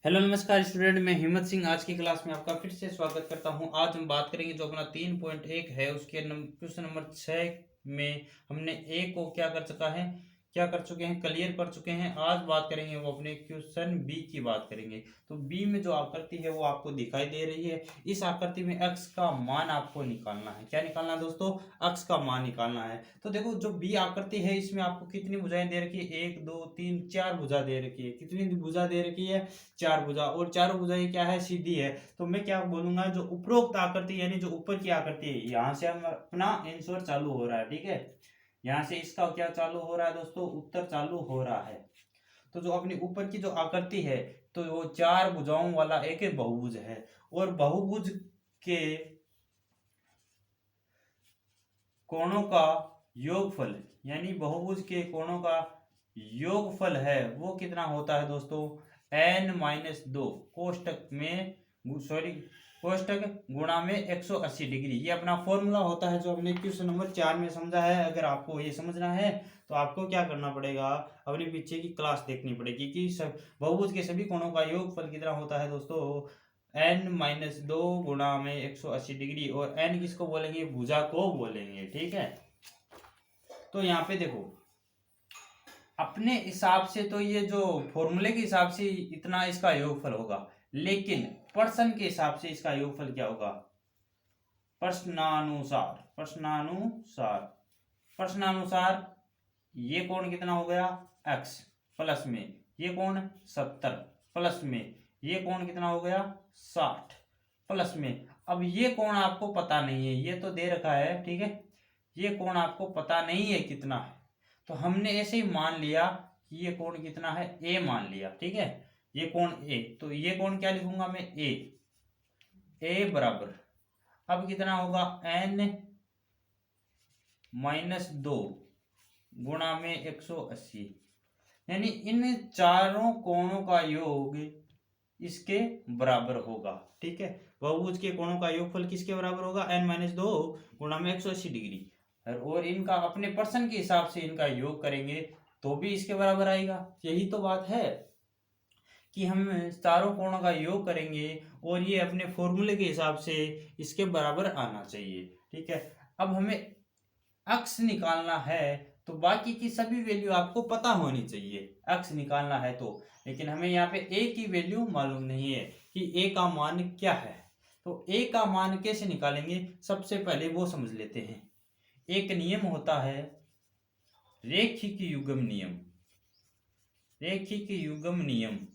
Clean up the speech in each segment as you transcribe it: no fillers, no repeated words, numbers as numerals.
Hello नमस्कार student, मैं हिम्मत सिंह आज की क्लास में आपका फिर से स्वागत करता हूं। आज हम बात करेंगे जो अपना 3.1 है उसके क्वेश्चन नंबर 6 में हमने ए को क्या कर चुके हैं, क्लियर कर चुके हैं। आज बात करेंगे वो अपने क्वेश्चन बी की बात करेंगे। तो बी में जो आकृति है वो आपको दिखाई दे रही है। इस आकृति में x का मान आपको निकालना है। क्या निकालना है दोस्तों? x का मान निकालना है। तो देखो जो बी आकृति है इसमें आपको कितनी भुजाएं दे रखी है? 1 2 3 4 भुजा दे रखी है। कितनी भुजा दे रखी है? 4 भुजा। और चारों भुजाएं क्या है? सीधी है। तो मैं क्या बोलूंगा, जो उपरोक्त आकृति यानी जो ऊपर की आकृति है, यहाँ से हम अपना आंसर चालू हो रहा है। ठीक है, यहाँ से इसका क्या चालू हो रहा है दोस्तों? उत्तर चालू हो रहा है। तो जो अपनी ऊपर की जो आकृति है तो वो 4 भुजाओं वाला एक बहुभुज है। और बहुभुज के कोणों का योगफल यानी बहुभुज के कोणों का योगफल है वो कितना होता है दोस्तों? n-2 कोष्टक में कोष्टक गुणा में 180 डिग्री। ये अपना फॉर्मूला होता है जो हमने क्वेश्चन नंबर 4 में समझा है। अगर आपको ये समझना है तो आपको क्या करना पड़ेगा, अपने पीछे की क्लास देखनी पड़ेगी कि सब बहुभुज के सभी कोणों का योगफल कितना होता है दोस्तों? n-2 गुणा में 180 डिग्री। और n किसको बोलेंगे? भुजा को बोलेंगे। ठीक है, तो यहाँ पे देखो अपने हिसाब से तो ये जो फॉर्मूले के हिसाब से इतना इसका योगफल होगा, लेकिन प्रश्न के हिसाब से इसका योगफल क्या होगा? प्रश्नानुसार ये कोण कितना हो गया? x प्लस में ये कोण 70 प्लस में ये कोण कितना हो गया? 60 प्लस में। अब ये कोण आपको पता नहीं है, ये तो दे रखा है। ठीक है, ये कोण आपको पता नहीं है कितना है, तो हमने ऐसे ही मान लिया कि ये कोण कितना है? ए मान लिया। ठीक है, ये कोण ए, तो ये कोण क्या लिखूंगा मैं? ए बराबर अब कितना होगा? n-2 गुणा में 180, यानी इन चारों कोणों का योग इसके बराबर होगा। ठीक है, बहुभुज के कोणों का योगफल किसके बराबर होगा? n-2 गुणा में 180 डिग्री। और इनका अपने पर्सन के हिसाब से इनका योग करेंगे तो भी इसके बराबर आएगा। यही तो बात है कि हम चारों कोणों का योग करेंगे और ये अपने फॉर्मूले के हिसाब से इसके बराबर आना चाहिए। ठीक है, अब हमें अक्स निकालना है तो बाकी की सभी वैल्यू आपको पता होनी चाहिए अक्स निकालना है तो। लेकिन हमें यहाँ पे ए की वैल्यू मालूम नहीं है कि ए का मान क्या है। तो ए का मान कैसे निकालेंगे, सबसे पहले वो समझ लेते हैं। एक नियम होता है रेखिक युग्म नियम। रेखिक युग्म नियम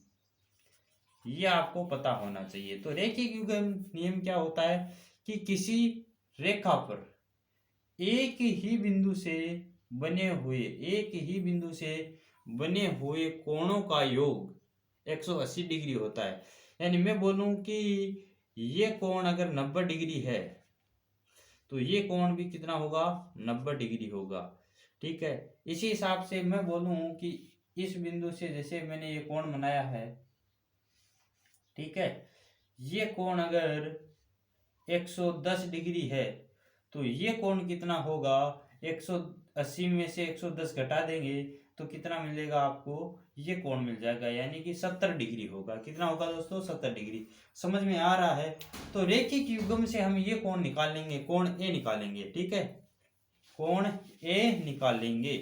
ये आपको पता होना चाहिए। तो रेखिक युग्म नियम क्या होता है कि किसी रेखा पर एक ही बिंदु से बने हुए कोणों का योग 180 डिग्री होता है। यानी मैं बोलूं कि ये कोण अगर 90 डिग्री है तो ये कोण भी कितना होगा? 90 डिग्री होगा। ठीक है, इसी हिसाब से मैं बोलूं कि इस बिंदु से जैसे मैंने ये कोण बनाया है, ठीक है, ये कोण अगर 110 डिग्री है तो ये कोण कितना होगा? 180 में से 110 घटा देंगे तो कितना मिलेगा आपको? ये कोण मिल जाएगा, यानी कि 70 डिग्री होगा। कितना होगा दोस्तों? 70 डिग्री। समझ में आ रहा है? तो रेखिक युग्म से हम ये कोण निकालेंगे, कोण ए निकालेंगे। ठीक है, कोण ए निकालेंगे।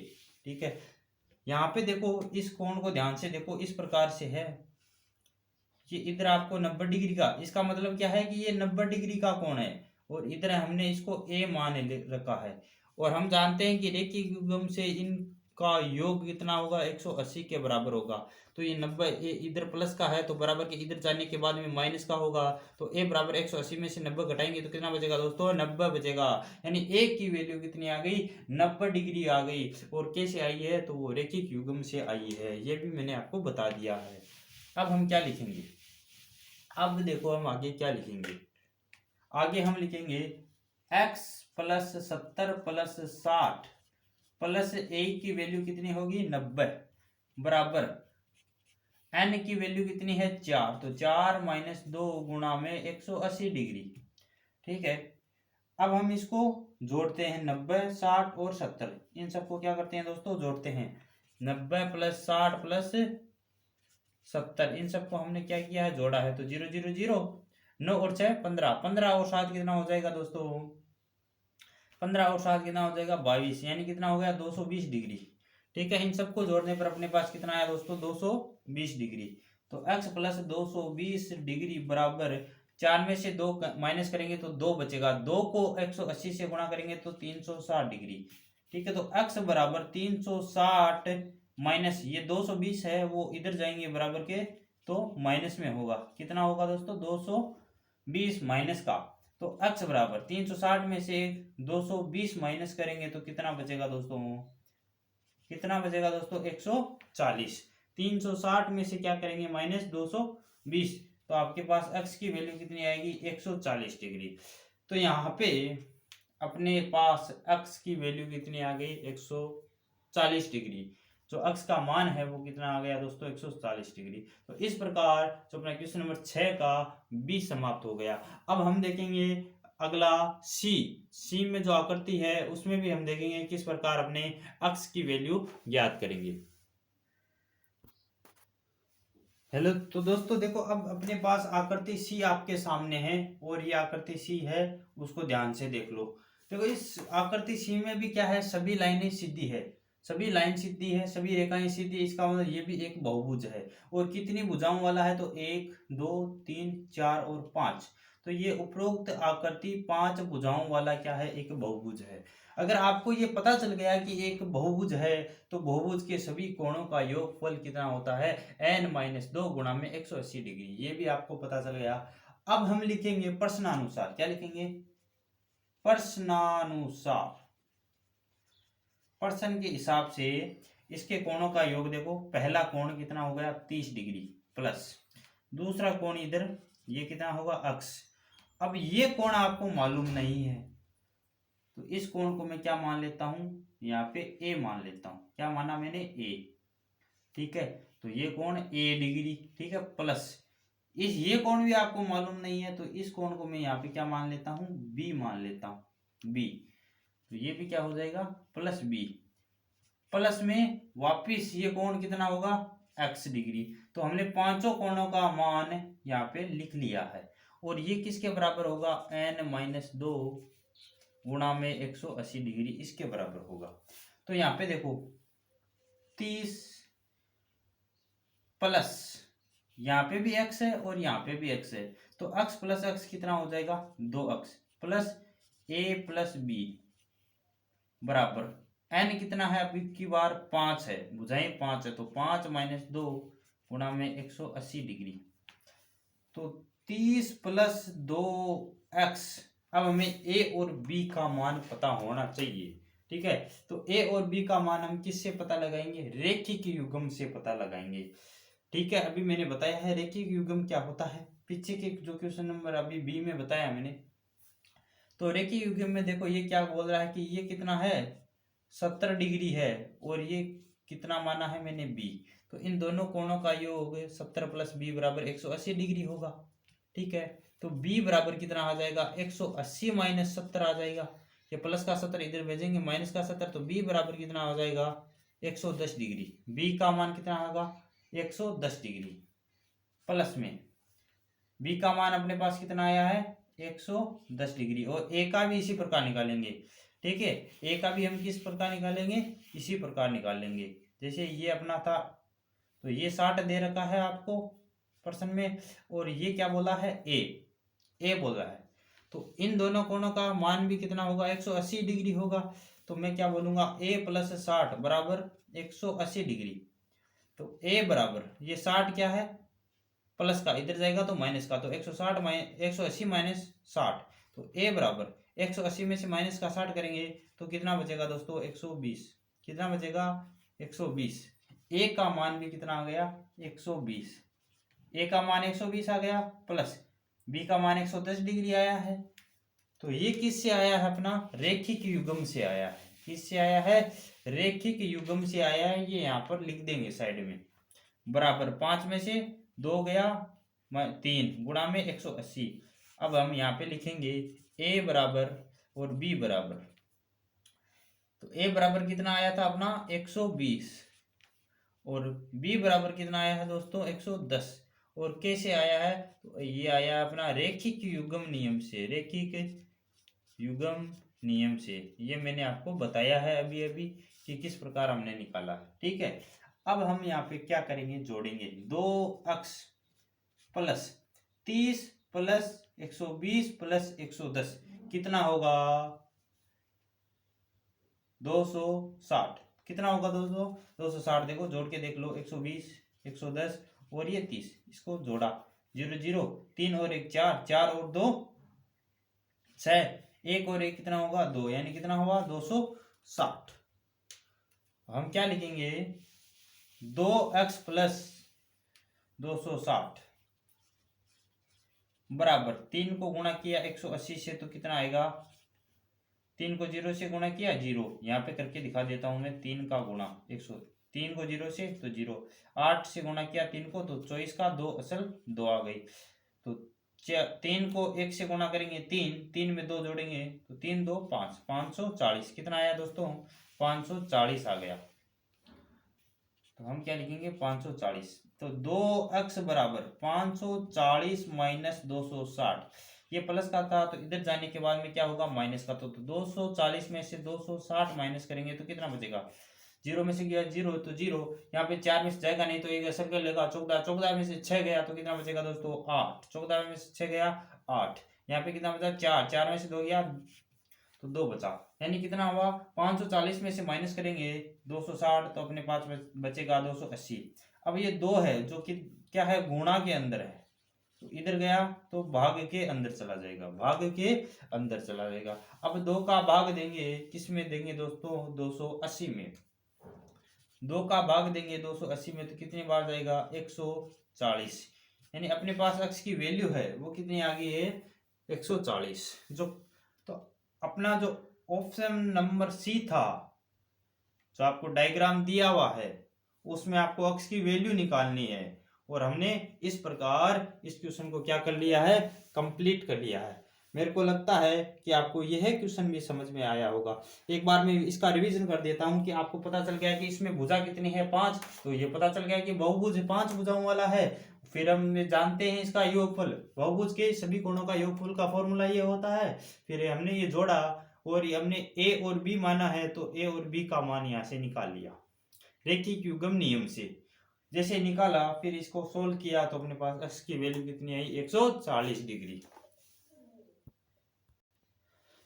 ठीक है, यहाँ पे देखो इस कोण को ध्यान से देखो, इस प्रकार से है कि इधर आपको 90 डिग्री का, इसका मतलब क्या है कि ये 90 डिग्री का कोण है और इधर हमने इसको ए मान रखा है। और हम जानते हैं कि रेखिक युग्म से इनका योग कितना होगा? 180 के बराबर होगा। तो ये 90 इधर प्लस का है तो बराबर के इधर जाने के बाद में माइनस का होगा। तो ए बराबर 180 में से 90 घटाएंगे तो कितना बचेगा दोस्तों? 90 बचेगा। यानी ए की वैल्यू कितनी आ गई? 90 डिग्री आ गई। और कैसे आई है? तो वो रेखिक युग्म से आई है, ये भी मैंने आपको बता दिया है। अब हम क्या लिखेंगे? अब देखो हम आगे क्या लिखेंगे। आगे हम लिखेंगे x प्लस 70 प्लस 60 प्लस ए की वैल्यू कितनी होगी? 90 बराबर n की वैल्यू कितनी है? 4। तो 4 माइनस 2 गुणा में 180 डिग्री। ठीक है, अब हम इसको जोड़ते हैं, 90 60 और 70, इन सबको क्या करते हैं दोस्तों? जोड़ते हैं। 90 प्लस 60 प्लस 70, इन सबको हमने क्या किया है, जोड़ा है। तो 0 0 0, 9 और 6 15, 15 और 7 कितना हो जाएगा दोस्तों, 15 और 7 कितना हो जाएगा 22, यानी कितना हो गया 220 डिग्री। ठीक है, इन सबको जोड़ने पर अपने पास कितना आया दोस्तों, 220 डिग्री। तो x प्लस 220 डिग्री बराबर 4 में से 2 माइनस करेंगे तो 2 बचेगा, 2 को 180 से गुणा करेंगे तो 360 डिग्री। ठीक है, तो x बराबर 360 माइनस ये 220 है वो इधर जाएंगे बराबर के, तो माइनस में होगा, कितना होगा दोस्तों 220 माइनस का। तो x बराबर 360 में से 220 माइनस करेंगे तो कितना बचेगा दोस्तों, कितना बचेगा दोस्तों 140। 360 में से क्या करेंगे माइनस 220, तो आपके पास x की वैल्यू कितनी आएगी 140 डिग्री। तो यहाँ पे अपने पास x की वैल्यू कितनी आ गई 140 डिग्री। जो x का मान है वो कितना आ गया दोस्तों 140 डिग्री। तो इस प्रकार जो अपना क्वेश्चन नंबर 6 का बी समाप्त हो गया। अब हम देखेंगे अगला सी में जो आकृति है उसमें भी हम देखेंगे किस प्रकार अपने x की वैल्यू ज्ञात करेंगे। हेलो, तो दोस्तों देखो, अब अपने पास आकृति सी आपके सामने है और ये आकृति सी है, उसको ध्यान से देख लो। देखो इस आकृति सी में भी क्या है, सभी लाइनें सीधी है, सभी लाइन सीधी है, सभी रेखाएं सीधी है। इसका मतलब ये भी एक बहुभुज है। और कितनी भुजाओं वाला है, तो 1 2 3 4 और 5। तो ये उपरोक्त आकृति 5 भुजाओं वाला क्या है, एक बहुभुज है। अगर आपको ये पता चल गया कि एक बहुभुज है, तो बहुभुज के सभी कोणों का योगफल कितना होता है, n-2 गुणा में 180 डिग्री। ये भी आपको पता चल गया। अब हम लिखेंगे प्रश्नानुसार, क्या लिखेंगे, प्रश्नानुसार। प्रश्न के हिसाब से इसके कोणों का योग देखो, पहला कोण कितना हो गया 30 डिग्री प्लस दूसरा कोण इधर ये कितना होगा अक्ष। अब ये कोण आपको मालूम नहीं है, तो इस कोण को मैं क्या मान लेता हूं, यहाँ पे ए मान लेता हूं। क्या माना मैंने, ए। ठीक है, तो ये कोण ए डिग्री, ठीक है, प्लस ये कोण भी आपको मालूम नहीं है, तो इस कोण को मैं यहाँ पे क्या मान लेता हूँ, बी मान लेता हूँ, बी। तो ये भी क्या हो जाएगा प्लस बी, प्लस में वापिस ये कोण कितना होगा एक्स डिग्री। तो हमने पांचों कोणों का मान यहाँ पे लिख लिया है। और ये किसके बराबर होगा, n-2 गुणा में 180 डिग्री, इसके बराबर होगा। तो यहाँ पे देखो 30 प्लस यहाँ पे भी x है और यहाँ पे भी x है, तो x प्लस x कितना हो जाएगा 2x plus a plus b बराबर n कितना है, अभी की बार 5 है, बुझाएं 5 है, तो 5 माइनस 2 गुणा में 180 डिग्री। तो 30 प्लस 2x। अब हमें a और b का मान पता होना चाहिए। ठीक है, तो a और b का मान हम किससे पता लगाएंगे, रेखिक युग्म से पता लगाएंगे। ठीक है, अभी मैंने बताया है रेखिक युग्म क्या होता है, पीछे के जो क्वेश्चन नंबर अभी बी में बताया मैंने। तो रेखिक युग्म में देखो ये क्या बोल रहा है कि ये कितना है 70 डिग्री है और ये कितना माना है मैंने बी। तो इन दोनों कोणों का योग 70 प्लस बी बराबर 180 डिग्री होगा। ठीक है, तो b बराबर कितना आ जाएगा 180 माइनस 70 आ जाएगा। ये प्लस का 70 इधर भेजेंगे माइनस का 70, तो b बराबर कितना आ जाएगा 110 डिग्री। b का मान कितना होगा 110 डिग्री प्लस में b का मान अपने पास कितना आया है 110 डिग्री। और a का भी इसी प्रकार निकालेंगे। ठीक है, a का भी हम किस प्रकार निकालेंगे, इसी प्रकार निकालेंगे। जैसे ये अपना था, तो ये 60 दे रखा है आपको प्रश्न में, और ये क्या बोला है ए बोला है। तो इन दोनों कोणों का मान भी कितना होगा 180 डिग्री होगा। तो मैं क्या बोलूंगा a प्लस 60 बराबर 180 डिग्री। तो a बराबर ये 60 क्या है प्लस का, इधर जाएगा तो माइनस का, तो 180 माइनस 60। तो a बराबर 180 में से माइनस का 60 करेंगे तो कितना बचेगा दोस्तों 120। कितना बचेगा 120। a का मान भी कितना आ गया 120। a का मान 120 आ गया प्लस b का मान 110 डिग्री आया है। तो ये किससे आया है, अपना रेखिक युग्म से आया है। किससे आया है, रेखिक युग्म से आया है। ये यहाँ पर लिख देंगे साइड में, बराबर 5 में से 2 गया 3 गुणा में 180। अब हम यहाँ पे लिखेंगे a बराबर और b बराबर। तो a बराबर कितना आया था अपना 120 और b बराबर कितना आया है दोस्तों 110। और कैसे आया है, तो ये आया अपना रैखिक युग्म नियम से, रैखिक युग्म नियम से। ये मैंने आपको बताया है अभी अभी कि किस प्रकार हमने निकाला है। ठीक है, अब हम यहाँ पे क्या करेंगे, जोड़ेंगे 2x प्लस 30 प्लस 120 प्लस 110 कितना होगा 260। कितना होगा दोस्तों 260। देखो जोड़ के देख लो, 120 110 और ये 30, इसको जोड़ा 0 0 3 और 1 4, 4 और 2 6, 1 और 1 कितना होगा 2, यानी कितना होगा 260। हम क्या लिखेंगे 2x प्लस 260 बराबर 3 को गुणा किया 180 से तो कितना आएगा, 3 को 0 से गुणा किया 0, यहाँ पे करके दिखा देता हूं मैं, 3 का गुणा 100, 3 को 0 से तो 0, 8 से गुणा किया 3 को तो 24 का 2 असल 2 आ गई। तो 3 को 1 से गुणा करेंगे 3, 3 में 2 जोड़ेंगे तो 3 2 5, 540 कितना आया दोस्तों 540 आ गया। तो हम क्या लिखेंगे 540। तो 2x बराबर 540 माइनस 260, ये प्लस का था तो इधर जाने के बाद में क्या होगा माइनस का। तो 240 में से 260 माइनस करेंगे तो कितना बचेगा, 0 में से गया 0 तो 0, यहाँ पे 4 में से जाएगा नहीं तो एक असर कर लेगा 14, 14 में से 6 गया तो कितना बचेगा दोस्तों 8, 14 में से 6 गया 8, यहाँ पे कितना बचा 4, 4 में से 2 गया तो 2 बचा, यानी कितना हुआ 540 में से माइनस करेंगे 260 तो अपने पास बचेगा 280। अब ये 2 है जो कि क्या है गुणा के अंदर है, तो इधर गया तो भाग के अंदर चला जाएगा, भाग के अंदर चला जाएगा। अब 2 का भाग देंगे किस में देंगे दोस्तों 280 में, 2 का भाग देंगे 280 में तो कितनी बार जाएगा 140, यानी अपने पास x की वैल्यू है वो कितनी आ गई है 140। जो तो अपना जो ऑप्शन नंबर सी था जो आपको डायग्राम दिया हुआ है उसमें आपको x की वैल्यू निकालनी है, और हमने इस प्रकार इस क्वेश्चन को क्या कर लिया है कंप्लीट कर लिया है। मेरे को लगता है कि आपको यह क्वेश्चन भी समझ में आया होगा। एक बार मैं इसका रिवीजन कर देता हूं कि आपको पता चल गया कि इसमें भुजा कितनी है 5, तो ये पता चल गया कि बहुभुज 5 भुजाओं वाला है। फिर हम जानते हैं इसका योगफल, बहुभुज के सभी कोणों का योगफल का फॉर्मूला ये होता है। फिर हमने ये जोड़ा और ये हमने a और b माना है तो a और b का मान यहाँ से निकाल लिया रैखिक युग्म नियम से। जैसे निकाला फिर इसको सोल्व किया तो अपने पास x की वैल्यू कितनी आई 140 डिग्री।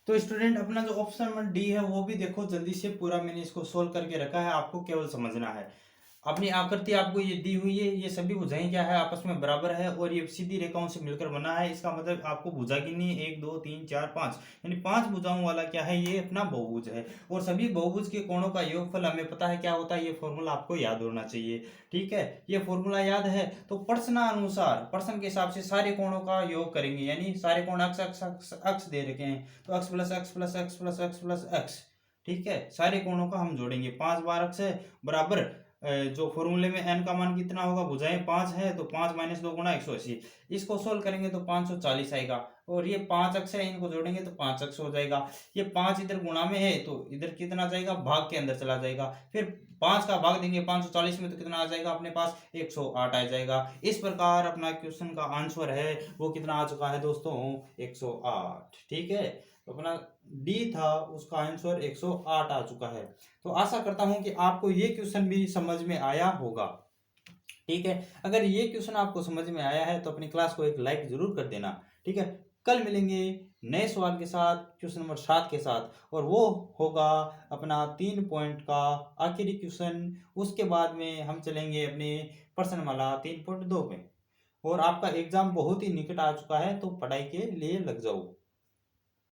तो स्टूडेंट अपना जो ऑप्शन नंबर डी है वो भी देखो जल्दी से, पूरा मैंने इसको सोल्व करके रखा है, आपको केवल समझना है। अपनी आकृति आपको ये दी हुई है, ये सभी भुजाएं क्या है आपस में बराबर है और ये सीधी रेखाओं से मिलकर बना है। इसका मतलब आपको भुजा गिननी है 1 2 3 4 5, यानी 5 भुजाओं वाला क्या है ये अपना बहुभुज है। और सभी बहुभुज के कोणों का योगफल हमें पता है क्या होता है, ये फॉर्मूला आपको याद होना चाहिए। ठीक है, ये फॉर्मूला याद है तो प्रश्नानुसार प्रश्न के हिसाब से सारे कोणों का योग करेंगे, यानी सारे कोण अक्स अक्स अक्स अक्स दे रखे हैं तो अक्स प्लस अक्स प्लस अक्स प्लस अक्स प्लस अक्स। ठीक है, सारे कोणों का हम जोड़ेंगे, 5 बार अक्स है बराबर जो फॉर्मूले में n का मान कितना होगा, भुजाएं 5 है तो 5 माइनस 2 गुणा 180, इसको सोल्व करेंगे तो 540 आएगा। और ये 5 अक्स है इनको जोड़ेंगे तो 5 अक्स हो जाएगा। ये 5 इधर गुणा में है तो इधर कितना जाएगा भाग के अंदर चला जाएगा। फिर 5 का भाग देंगे 540 में तो कितना आ जाएगा अपने पास 108 आ जाएगा। इस प्रकार अपना क्वेश्चन का आंसर है वो कितना आ चुका है दोस्तों 108। ठीक है, तो अपना डी था उसका आंसर 108 आ चुका है। तो आशा करता हूं कि आपको ये क्वेश्चन भी समझ में आया होगा। ठीक है, अगर ये क्वेश्चन आपको समझ में आया है तो अपनी क्लास को एक लाइक जरूर कर देना। ठीक है, कल मिलेंगे नए सवाल के साथ, क्वेश्चन नंबर 7 के साथ, और वो होगा अपना 3 पॉइंट का आखिरी क्वेश्चन। उसके बाद में हम चलेंगे अपने प्रश्नमाला 3.2 में। और आपका एग्जाम बहुत ही निकट आ चुका है तो पढ़ाई के लिए लग जाओ।